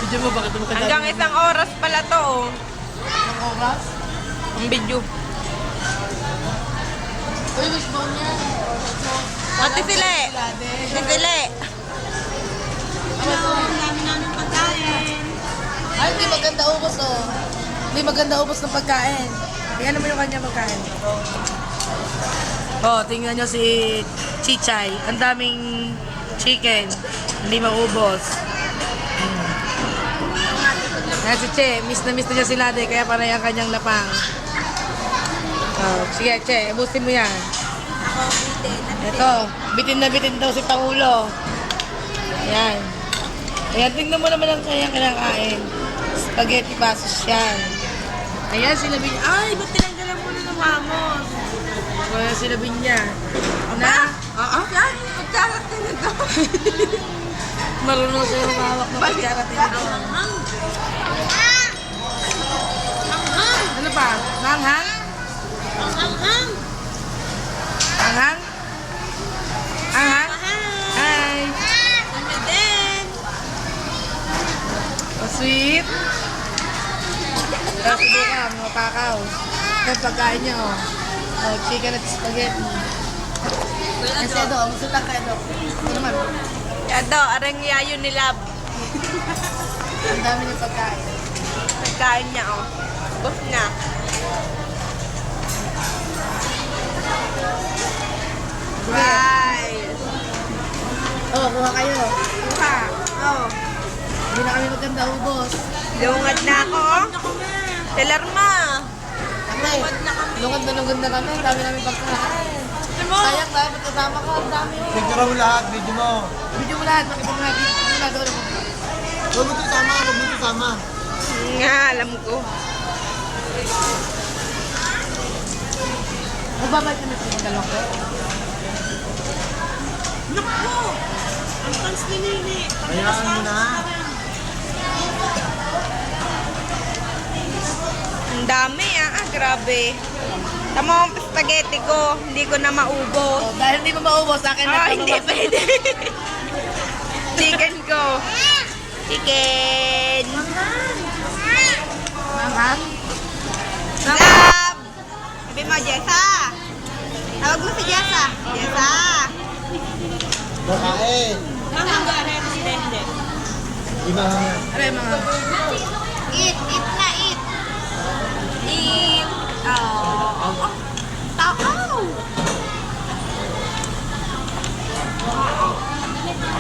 Video mo, bakit mo kadami? Hanggang 1 oras pala to, oh. Ang oras? Ang video. Uy, wishbone niya. Ate Sile! Ate Sile! Ay, hindi maganda ubos, oh. Hindi maganda ubos ng pagkain. Tingnan mo yung kanya pagkain. Oh, tingnan nyo si Chichay. Ang daming chicken. Hindi maubos. Ayan si Che. Miss na niya si Lade, kaya panay ang kanyang lapang. Oh, sige, Che. Ubusin mo yan. Ito. Bitin na bitin daw si Pangulo. Ayan. Ayan, tingnan mo naman ang kanyang kinakain. Spaghetti pasos yan. Ayan, sila Binya. Ay, ba't tinanggalan mo na ng mamos? Ayan, sila Binya. Na? Oo. Yan, magkarating na to. Marunong sa'yo mahawak na pagkarating ito. Ano pa? Manghang? Manghang? Manghang? Manghang? Hi! Ano din? Sweet. Tapos subukan, mga pakaw. Yung pagkain niya, oh. Oh, chicken at spaghetti. Kasi Edo, musutang ka, Edo. Ito naman. Ito, arang yayo ni Lab. Ang dami ng pagkain. Pagkain niya, oh. Bus na. Right. Oh, kuha kayo. Ha. Oh. Hindi na kami maganda ubos. Lungad na ako, oh. Telarma. Ay, lungad na kami. Ang dami namin pagkain. Sayang na, ba't kasama ka? Ang dami, oh. Picture mo lahat, video mo. Video mo lahat, makita mo lahat. Video mo lahat. Huwag mo ito sama. Nga, alam ko. Magbabalik kami sa dalawang ko. Naku! Ang pants ni Nini. Hayaan mo na. Ang dami, ah. Grabe. Tama ang spaghetti ko. Hindi ko na maubos. Oh, dahil hindi mo maubos, sa akin na Hindi pwede. Chicken ko. Chicken. Manghang? Lab! Sabi mo, Jessa. Tawag mo si Jessa. Jessa. Bakain. Iba. Ano yung mga? Eat. Eat na, eat. Eat. Oh. Takaw.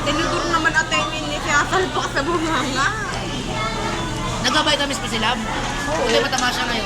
Tinuturo naman ate yung Nini. Sinasal pa sa bunganga. Nag-vitamins pa si Lab? Oo. Hindi matama siya ngayon.